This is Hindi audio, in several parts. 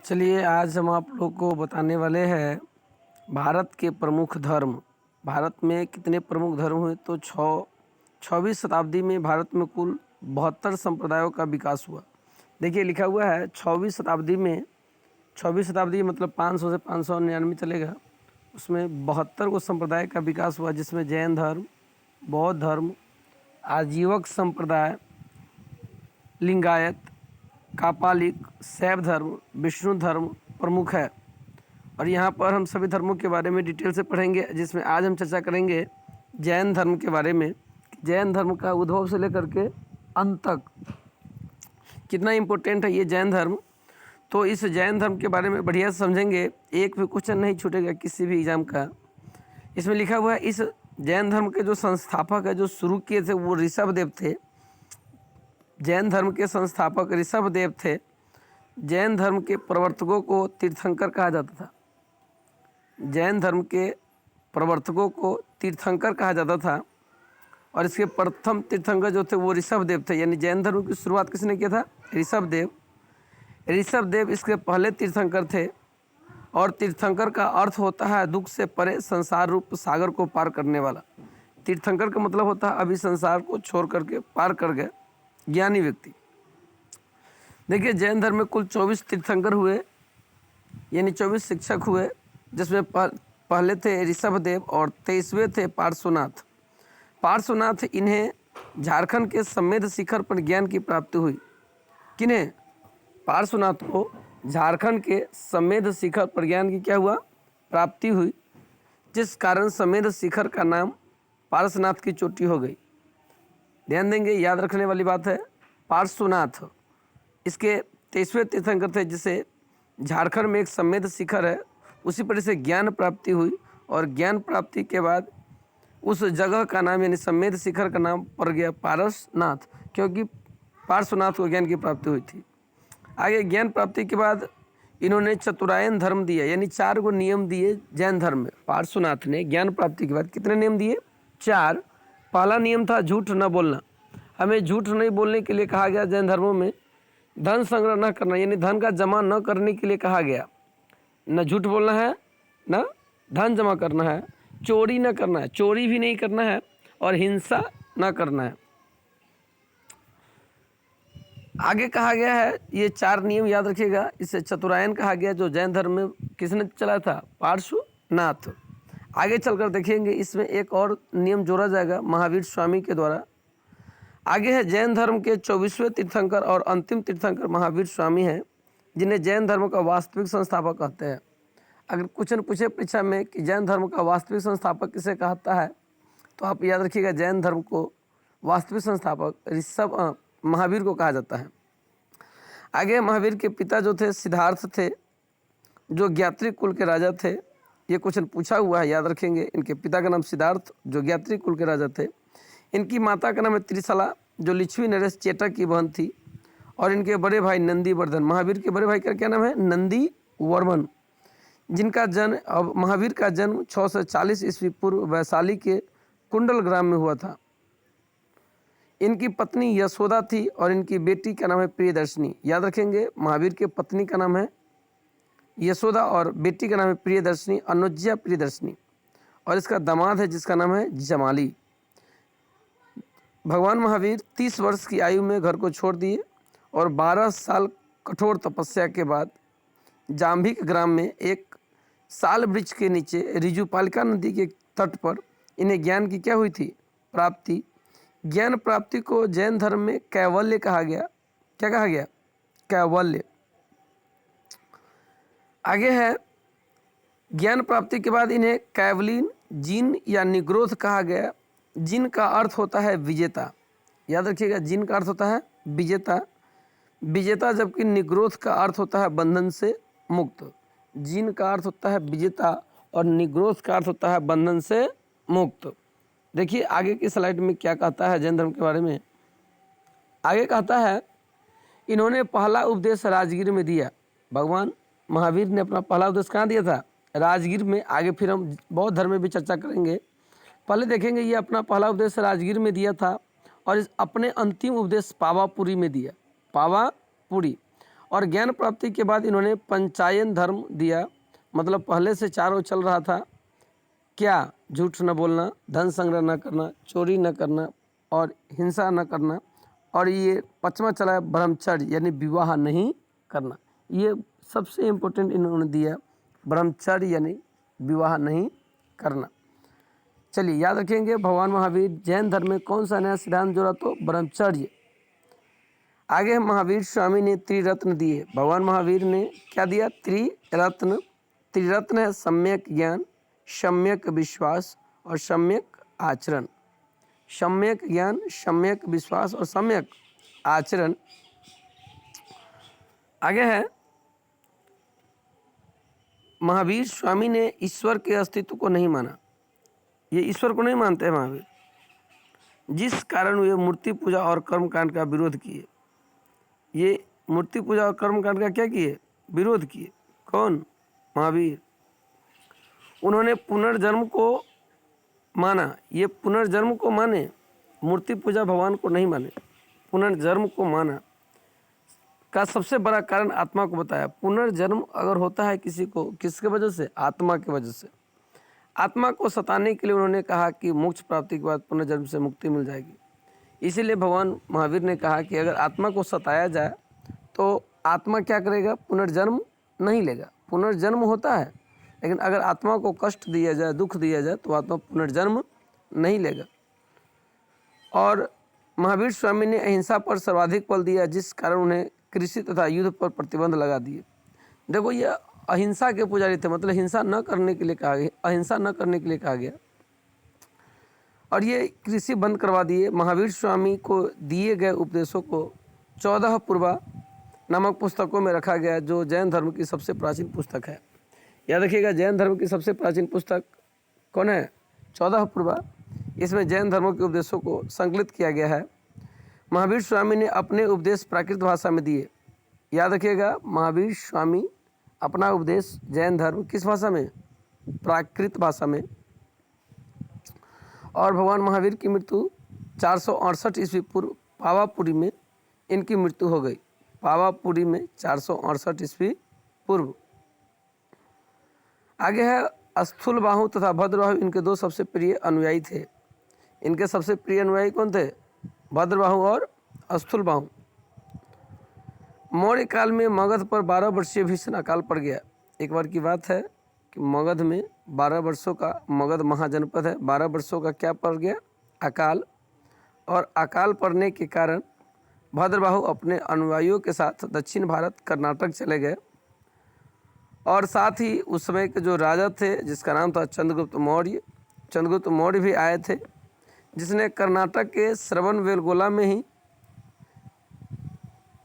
चलिए आज हम आप लोग को बताने वाले हैं भारत के प्रमुख धर्म। भारत में कितने प्रमुख धर्म हुए तो 6वीं शताब्दी में भारत में कुल 72 संप्रदायों का विकास हुआ। देखिए लिखा हुआ है 6वीं शताब्दी में, 6वीं शताब्दी मतलब 500 से 599 चलेगा, उसमें 72 को संप्रदाय का विकास हुआ, जिसमें जैन धर्म, बौद्ध धर्म, आजीवक संप्रदाय, लिंगायत, कापालिक, शैव धर्म, विष्णु धर्म प्रमुख है। और यहाँ पर हम सभी धर्मों के बारे में डिटेल से पढ़ेंगे, जिसमें आज हम चर्चा करेंगे जैन धर्म के बारे में। जैन धर्म का उद्भव से लेकर के अंत तक कितना इम्पोर्टेंट है ये जैन धर्म, तो इस जैन धर्म के बारे में बढ़िया से समझेंगे। एक भी क्वेश्चन नहीं छूटेगा किसी भी एग्जाम का। इसमें लिखा हुआ है इस जैन धर्म के जो संस्थापक है, जो शुरू किए थे, वो ऋषभदेव थे। जैन धर्म के संस्थापक ऋषभदेव थे। जैन धर्म के प्रवर्तकों को तीर्थंकर कहा जाता था। जैन धर्म के प्रवर्तकों को तीर्थंकर कहा जाता था। और इसके प्रथम तीर्थंकर जो थे वो ऋषभदेव थे। यानी जैन धर्म की शुरुआत किसने किया था? ऋषभदेव। ऋषभदेव इसके पहले तीर्थंकर थे। और तीर्थंकर का अर्थ होता है दुख से परे संसार रूप सागर को पार करने वाला। तीर्थंकर का मतलब होता है अभी संसार को छोड़ करके पार कर गए ज्ञानी व्यक्ति। देखिए जैन धर्म में कुल 24 तीर्थंकर हुए, यानी 24 शिक्षक हुए, जिसमें पहले थे ऋषभदेव और 23वें थे पार्श्वनाथ। पार्श्वनाथ, इन्हें झारखंड के समेध शिखर पर ज्ञान की प्राप्ति हुई। किन्हें? पार्श्वनाथ को झारखंड के समेध शिखर पर ज्ञान की क्या हुआ? प्राप्ति हुई, जिस कारण समेध शिखर का नाम पार्श्वनाथ की चोटी हो गई। ध्यान देंगे, याद रखने वाली बात है। पार्श्वनाथ इसके 23वें तीर्थंकर थे, जिसे झारखंड में एक समेध शिखर है, उसी पर से ज्ञान प्राप्ति हुई। और ज्ञान प्राप्ति के बाद उस जगह का नाम यानी समेध शिखर का नाम पड़ गया पारसनाथ, क्योंकि पार्श्वनाथ को ज्ञान की प्राप्ति हुई थी। आगे ज्ञान प्राप्ति के बाद इन्होंने चतुरायन धर्म दिया, यानी 4 को नियम दिए जैन धर्म में। पार्श्वनाथ ने ज्ञान प्राप्ति के बाद कितने नियम दिए? 4। पहला नियम था झूठ न बोलना। हमें झूठ नहीं बोलने के लिए कहा गया जैन धर्मों में। धन संग्रह न करना, यानी धन का जमा न करने के लिए कहा गया। न झूठ बोलना है, न धन जमा करना है। चोरी न करना है, चोरी भी नहीं करना है। और हिंसा न करना है। आगे कहा गया है, ये 4 नियम याद रखिएगा। इसे चतुरायन कहा गया, जो जैन धर्म में किसने चला था? पार्श्वनाथ। आगे चलकर देखेंगे इसमें एक और नियम जोड़ा जाएगा महावीर स्वामी के द्वारा। आगे है जैन धर्म के 24वें तीर्थंकर और अंतिम तीर्थंकर महावीर स्वामी हैं, जिन्हें जैन धर्म का वास्तविक संस्थापक कहते हैं। अगर क्वेश्चन पूछे परीक्षा में कि जैन धर्म का वास्तविक संस्थापक किसे कहता है, तो आप याद रखिएगा जैन धर्म को वास्तविक संस्थापक महावीर को कहा जाता है। आगे महावीर के पिता जो थे सिद्धार्थ थे, जो ज्ञात्री कुल के राजा थे। ये क्वेश्चन पूछा हुआ है, याद रखेंगे। इनके पिता का नाम सिद्धार्थ, जो ज्ञात्री कुल के राजा थे। इनकी माता का नाम है त्रिशला, जो लिच्छवी नरेश चेटक की बहन थी। और इनके बड़े भाई नंदी वर्धन। महावीर के बड़े भाई का क्या नाम है? नंदी वर्मन, जिनका जन्म, अब महावीर का जन्म 640 ईस्वी पूर्व वैशाली के कुंडल ग्राम में हुआ था। इनकी पत्नी यशोदा थी और इनकी बेटी का नाम है प्रियदर्शनी। याद रखेंगे, महावीर के पत्नी का नाम है यशोदा और बेटी का नाम है प्रियदर्शनी, अनुज्या प्रियदर्शनी। और इसका दामाद है जिसका नाम है जमाली। भगवान महावीर 30 वर्ष की आयु में घर को छोड़ दिए और 12 साल कठोर तपस्या के बाद जाम्भिक ग्राम में एक साल वृक्ष के नीचे ऋजुपालिका नदी के तट पर इन्हें ज्ञान की क्या हुई थी? प्राप्ति। ज्ञान प्राप्ति को जैन धर्म में कैवल्य कहा गया। क्या कहा गया? कैवल्य। आगे है ज्ञान प्राप्ति के बाद इन्हें कैवलिन, जिन या निग्रोध कहा गया। जिन का अर्थ होता है विजेता। याद रखिएगा, जिन का अर्थ होता है विजेता, विजेता, जबकि निग्रोध का अर्थ होता है बंधन से मुक्त। जिन का अर्थ होता है विजेता और निग्रोध का अर्थ होता है बंधन से मुक्त। देखिए आगे की स्लाइड में क्या कहता है जैन धर्म के बारे में। आगे कहता है इन्होंने पहला उपदेश राजगीर में दिया। भगवान महावीर ने अपना पहला उपदेश कहाँ दिया था? राजगीर में। आगे फिर हम बौद्ध धर्म में भी चर्चा करेंगे। पहले देखेंगे ये अपना पहला उपदेश राजगीर में दिया था और इस अपने अंतिम उपदेश पावापुरी में दिया। पावापुरी। और ज्ञान प्राप्ति के बाद इन्होंने पंचायन धर्म दिया, मतलब पहले से चारों चल रहा था क्या, झूठ न बोलना, धन संग्रह न करना, चोरी न करना और हिंसा न करना, और ये पांचवा चला है ब्रह्मचर्य यानी विवाह नहीं करना। ये सबसे इम्पोर्टेंट इन्होंने दिया, ब्रह्मचर्य यानी विवाह नहीं करना। चलिए याद रखेंगे, भगवान महावीर जैन धर्म में कौन सा नया सिद्धांत जोड़ा, तो ब्रह्मचर्य। आगे महावीर स्वामी ने त्रिरत्न दिए। भगवान महावीर ने क्या दिया, त्रिरत्न। त्रिरत्न है सम्यक ज्ञान, सम्यक विश्वास और सम्यक आचरण। सम्यक ज्ञान, सम्यक विश्वास और सम्यक आचरण। आगे है महावीर स्वामी ने ईश्वर के अस्तित्व को नहीं माना। ये ईश्वर को नहीं मानते हैं महावीर, जिस कारण वे मूर्ति पूजा और कर्मकांड का विरोध किए। ये मूर्ति पूजा और कर्मकांड का क्या किए, विरोध किए। कौन, महावीर। उन्होंने पुनर्जन्म को माना। ये पुनर्जन्म को माने, मूर्ति पूजा भगवान को नहीं माने, पुनर्जन्म को माना। का सबसे बड़ा कारण आत्मा को बताया। पुनर्जन्म अगर होता है किसी को, किसके वजह से, आत्मा की वजह से। आत्मा को सताने के लिए उन्होंने कहा कि मोक्ष प्राप्ति के बाद पुनर्जन्म से मुक्ति मिल जाएगी। इसीलिए भगवान महावीर ने कहा कि अगर आत्मा को सताया जाए तो आत्मा क्या करेगा, पुनर्जन्म नहीं लेगा। पुनर्जन्म होता है, लेकिन अगर आत्मा को कष्ट दिया जाए, दुख दिया जाए, तो आत्मा पुनर्जन्म नहीं लेगा। और महावीर स्वामी ने अहिंसा पर सर्वाधिक बल दिया, जिस कारण उन्हें कृषि तथा युद्ध पर प्रतिबंध लगा दिए। देखो, ये अहिंसा के पुजारी थे, मतलब हिंसा न करने के लिए कहा गया, अहिंसा न करने के लिए कहा गया, और ये कृषि बंद करवा दिए। महावीर स्वामी को दिए गए उपदेशों को 14 पूर्वा नामक पुस्तकों में रखा गया, जो जैन धर्म की सबसे प्राचीन पुस्तक है। याद रखिएगा, जैन धर्म की सबसे प्राचीन पुस्तक कौन है, 14 पूर्वा। इसमें जैन धर्मों के उपदेशों को संकलित किया गया है। महावीर स्वामी ने अपने उपदेश प्राकृत भाषा में दिए। याद रखिएगा, महावीर स्वामी अपना उपदेश जैन धर्म किस भाषा में, प्राकृत भाषा में। और भगवान महावीर की मृत्यु 468 ईस्वी पूर्व पावापुरी में इनकी मृत्यु हो गई। पावापुरी में 468 ईस्वी पूर्व। आगे है स्थूलबाहु तथा भद्रबाहु, इनके दो सबसे प्रिय अनुयायी थे। इनके सबसे प्रिय अनुयायी कौन थे, भद्रबाहु और स्थूलबाहु। मौर्य काल में मगध पर 12 वर्षीय भीषण अकाल पड़ गया। एक बार की बात है कि मगध में 12 वर्षों का, मगध महाजनपद है, 12 वर्षों का क्या पड़ गया, अकाल। और अकाल पड़ने के कारण भद्रबाहु अपने अनुयायियों के साथ दक्षिण भारत कर्नाटक चले गए। और साथ ही उस समय के जो राजा थे, जिसका नाम था चंद्रगुप्त मौर्य, चंद्रगुप्त मौर्य भी आए थे, जिसने कर्नाटक के श्रवणबेलगोला में ही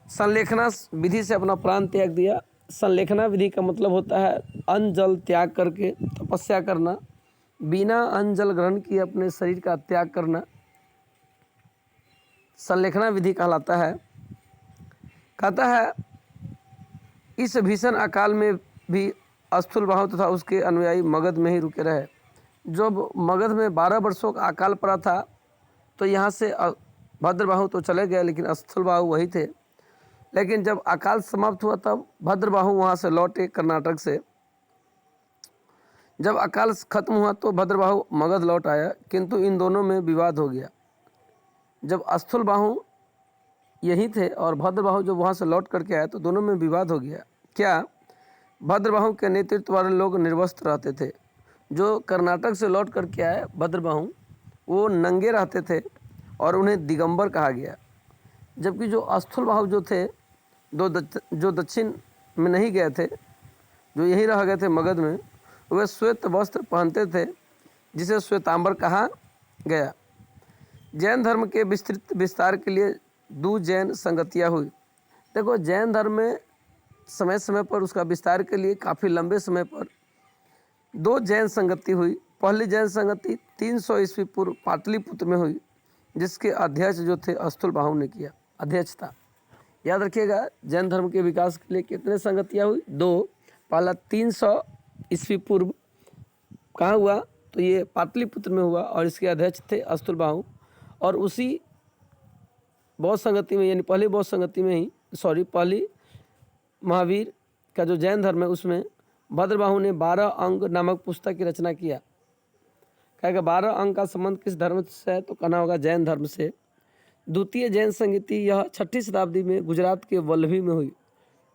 संलेखना विधि से अपना प्राण त्याग दिया। संलेखना विधि का मतलब होता है अन्न जल त्याग करके तपस्या करना, बिना अन्न जल ग्रहण किए अपने शरीर का त्याग करना, संलेखना विधि कहलाता है। कहता है इस भीषण अकाल में भी स्थूलबाहु तथा उसके अनुयायी मगध में ही रुके रहे। जब मगध में 12 वर्षों का अकाल पड़ा था, तो यहाँ से भद्रबाहु तो चले गए, लेकिन स्थूलबाहु वही थे। लेकिन जब अकाल समाप्त हुआ तब भद्रबाहु वहाँ से लौटे कर्नाटक से। जब अकाल खत्म हुआ तो भद्रबाहु मगध लौट आया, किंतु इन दोनों में विवाद हो गया। जब स्थूलबाहु यही थे और भद्रबाहु जब वहाँ से लौट करके आए तो दोनों में विवाद हो गया। क्या, भद्रबाहु के नेतृत्व वाले लोग निर्वस्त्र रहते थे। जो कर्नाटक से लौट करके आए भद्रबाहु, वो नंगे रहते थे और उन्हें दिगंबर कहा गया। जबकि जो स्थूलबाहु जो थे, जो दक्षिण में नहीं गए थे, जो यहीं रह गए थे मगध में, वे श्वेत वस्त्र पहनते थे, जिसे श्वेतांबर कहा गया। जैन धर्म के विस्तृत विस्तार के लिए 2 जैन संगतियाँ हुई। देखो, जैन धर्म में समय समय पर उसका विस्तार के लिए काफ़ी लंबे समय पर 2 जैन संगति हुई। पहली जैन संगति 300 ईस्वी पूर्व पाटलिपुत्र में हुई, जिसके अध्यक्ष जो थे स्थूलबाहु ने किया अध्यक्षता। याद रखिएगा, जैन धर्म के विकास के लिए कितने संगतियाँ हुई, 2। पहला 300 ईस्वी पूर्व कहाँ हुआ, तो ये पाटलिपुत्र में हुआ, और इसके अध्यक्ष थे स्थूलबाहु। और उसी बौद्ध संगति में, यानी पहली बौद्ध संगति में ही, पहली महावीर का जो जैन धर्म है उसमें भद्रबाहु ने 12 अंग नामक पुस्तक की रचना किया। कहेगा 12 अंग का संबंध किस धर्म से है, तो कहना होगा जैन धर्म से। द्वितीय जैन संगति यह 6ठी शताब्दी में गुजरात के वल्लभी में हुई।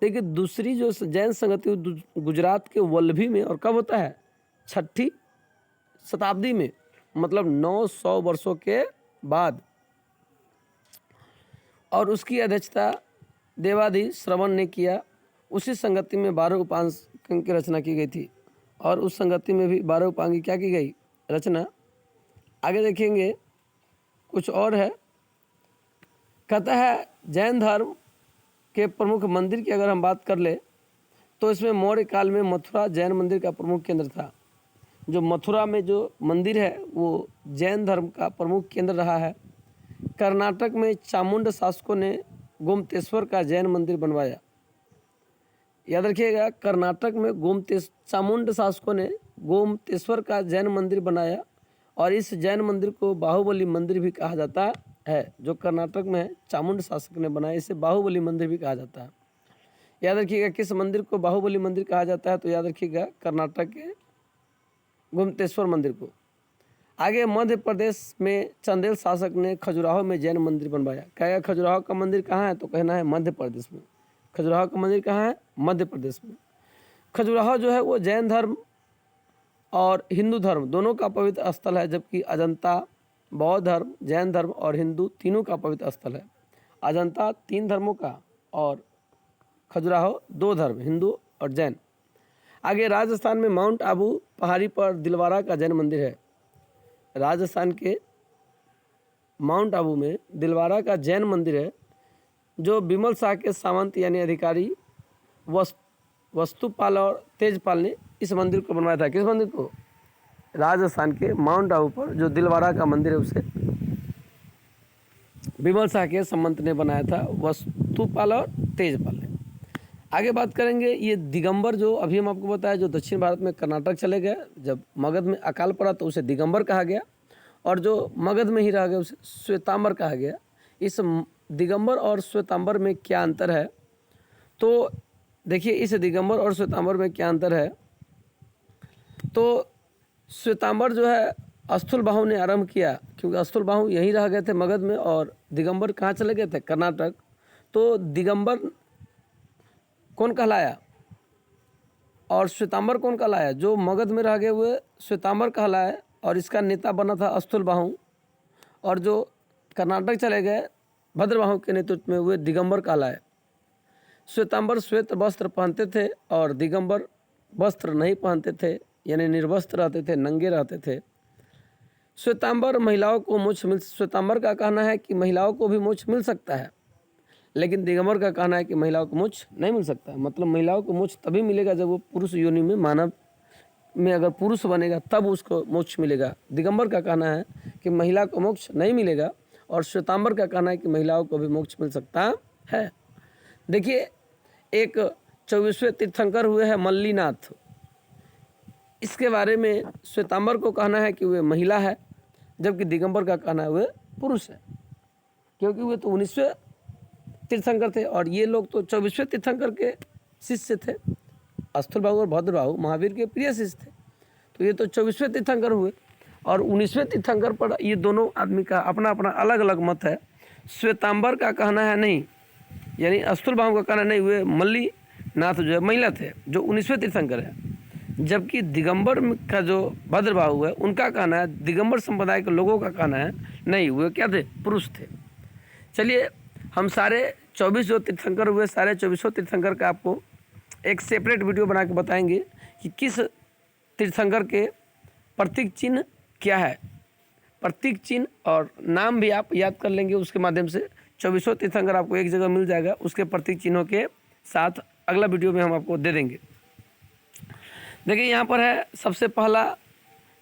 देखिए दूसरी जो जैन संगति गुजरात के वल्लभी में, और कब होता है, 6ठी शताब्दी में, मतलब 900 वर्षों के बाद। और उसकी अध्यक्षता देवाधि श्रवण ने किया। उसी संगति में 12 उपांग की रचना की गई थी, और उस संगति में भी 12 उपांग की क्या की गई, रचना। आगे देखेंगे कुछ और है। कहता है जैन धर्म के प्रमुख मंदिर की अगर हम बात कर ले तो इसमें मौर्य काल में मथुरा जैन मंदिर का प्रमुख केंद्र था। जो मथुरा में जो मंदिर है वो जैन धर्म का प्रमुख केंद्र रहा है। कर्नाटक में चामुंड शासकों ने गोमतेश्वर का जैन मंदिर बनवाया। याद रखिएगा, कर्नाटक में चामुंड शासकों ने गोमतेश्वर का जैन मंदिर बनाया, और इस जैन मंदिर को बाहुबली मंदिर भी कहा जाता है। जो कर्नाटक में है, चामुंड शासक ने बनाया, इसे बाहुबली मंदिर भी कहा जाता है। याद रखिएगा किस मंदिर को बाहुबली मंदिर कहा जाता है, तो याद रखिएगा कर्नाटक के गोमतेश्वर मंदिर को। आगे मध्य प्रदेश में चंदेल शासक ने खजुराहो में जैन मंदिर बनवाया। कहेगा खजुराहो का मंदिर कहाँ है, तो कहना है मध्य प्रदेश में। खजुराहो का मंदिर कहाँ है, मध्य प्रदेश में। खजुराहो जो है वो जैन धर्म और हिंदू धर्म दोनों का पवित्र स्थल है, जबकि अजंता बौद्ध धर्म, जैन धर्म और हिंदू तीनों का पवित्र स्थल है। अजंता 3 धर्मों का और खजुराहो 2 धर्म, हिंदू और जैन। आगे राजस्थान में माउंट आबू पहाड़ी पर दिलवारा का जैन मंदिर है। राजस्थान के माउंट आबू में दिलवारा का जैन मंदिर है, जो बिमल शाह के सामंत यानी अधिकारी वस्तुपाल और तेजपाल ने इस मंदिर को बनवाया था। किस मंदिर को, राजस्थान के माउंट आबू पर जो दिलवारा का मंदिर है उसे बिमल शाह के सामंत ने बनाया था, वस्तुपाल और तेजपाल ने। आगे बात करेंगे ये दिगंबर, जो अभी हम आपको बताया, जो दक्षिण भारत में कर्नाटक चले गए, जब मगध में अकाल पड़ा तो उसे दिगंबर कहा गया, और जो मगध में ही रह गए उसे श्वेतांबर कहा गया। इस दिगंबर और श्वेतांबर में क्या अंतर है, तो देखिए इस दिगंबर और श्वेतांबर में क्या अंतर है। तो श्वेतांबर जो है अस्थुलबाहु ने आरंभ किया, क्योंकि अस्थुलबाहु यहीं रह गए थे मगध में, और दिगंबर कहाँ चले गए थे, कर्नाटक। तो दिगंबर कौन कहलाया और श्वेतांबर कौन कहलाया, जो मगध में रह गए हुए श्वेतांबर कहलाया, और इसका नेता बना था अस्थुलबाहु, और जो कर्नाटक चले गए भद्रबाहु के नेतृत्व में हुए दिगंबर कहलाए। श्वेतांबर श्वेत वस्त्र पहनते थे और दिगंबर वस्त्र नहीं पहनते थे, यानी निर्वस्त्र रहते थे, नंगे रहते थे। श्वेतांबर महिलाओं को मोक्ष श्वेतांबर का कहना है कि महिलाओं को भी मोक्ष मिल सकता है, लेकिन दिगंबर का कहना है कि महिलाओं को मोक्ष नहीं मिल सकता। मतलब महिलाओं को मोक्ष तभी मिलेगा जब वो पुरुष योनि में, मानव में अगर पुरुष बनेगा तब उसको मोक्ष मिलेगा। दिगंबर का कहना है कि महिला को मोक्ष नहीं मिलेगा, और श्वेतांबर का कहना है कि महिलाओं को भी मोक्ष मिल सकता है। देखिए एक 24वें तीर्थंकर हुए हैं मल्लीनाथ, इसके बारे में श्वेतांबर को कहना है कि वे महिला है, जबकि दिगंबर का कहना है वे पुरुष है, क्योंकि वे तो 19वें तीर्थंकर थे, और ये लोग तो 24वें तीर्थंकर के शिष्य थे। अस्थुलबाहु और भद्रबाहु महावीर के प्रिय शिष्य थे, तो ये तो 24वें तीर्थंकर हुए, और 19वें तीर्थंकर पर ये दोनों आदमी का अपना अपना अलग अलग मत है। श्वेतांबर का कहना है नहीं, यानी अस्थुलबाहु का कहना नहीं, वे मल्लीनाथ जो है महिला थे, जो 19वें तीर्थंकर है, जबकि दिगंबर का जो भद्रबाहु है उनका कहना है, दिगंबर संप्रदाय के लोगों का कहना है नहीं, वे क्या थे, पुरुष थे। चलिए हम सारे 24 जो तीर्थंकर हुए, सारे 24 तीर्थंकर का आपको एक सेपरेट वीडियो बना के बताएंगे कि किस तीर्थंकर के प्रतीक चिन्ह क्या है। प्रतीक चिन्ह और नाम भी आप याद कर लेंगे, उसके माध्यम से 24 तीर्थंकर आपको एक जगह मिल जाएगा, उसके प्रतीक चिन्हों के साथ अगला वीडियो में हम आपको दे देंगे। देखिए यहाँ पर है सबसे पहला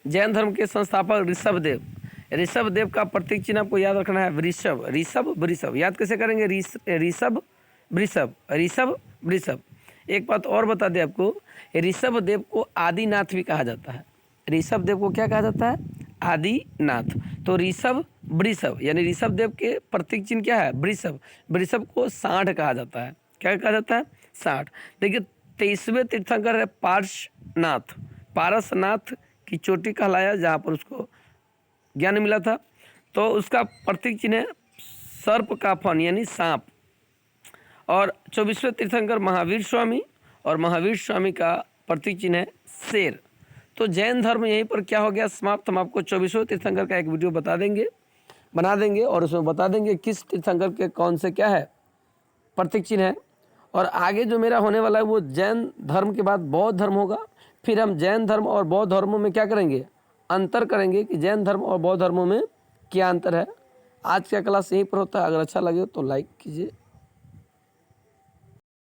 जैन धर्म के संस्थापक ऋषभदेव। ऋषभदेव का प्रतीक चिन्ह आपको याद रखना है वृषभ। ऋषभ वृषभ याद कैसे करेंगे, ऋषभ वृषभ, ऋषभ वृषभ। एक बात और बता दें आपको, ऋषभदेव को आदिनाथ भी कहा जाता है। ऋषभदेव को क्या कहा जाता है, आदिनाथ। तो ऋषभ वृषभ यानी ऋषभदेव के प्रतीक चिन्ह क्या है, वृषभ। वृषभ को सांड कहा जाता है, क्या कहा जाता है, 60। देखिए 23वें तीर्थंकर है पार्श्वनाथ, पारसनाथ की चोटी कहलाया जहाँ पर उसको ज्ञान मिला था। तो उसका प्रतीक चिन्ह है सर्प का फन यानी सांप। और 24वें तीर्थंकर महावीर स्वामी, और महावीर स्वामी का प्रतीक चिन्ह है शेर। तो जैन धर्म यहीं पर क्या हो गया समाप्त। हम आपको 24वें तीर्थंकर का एक वीडियो बना देंगे और उसमें बता देंगे किस तीर्थंकर के कौन से क्या है प्रतीक चिन्ह है। और आगे जो मेरा होने वाला है वो जैन धर्म के बाद बौद्ध धर्म होगा। फिर हम जैन धर्म और बौद्ध धर्मों में क्या करेंगे, अंतर करेंगे कि जैन धर्म और बौद्ध धर्मों में क्या अंतर है। आज का क्लास यहीं पर होता है। अगर अच्छा लगे तो लाइक कीजिए।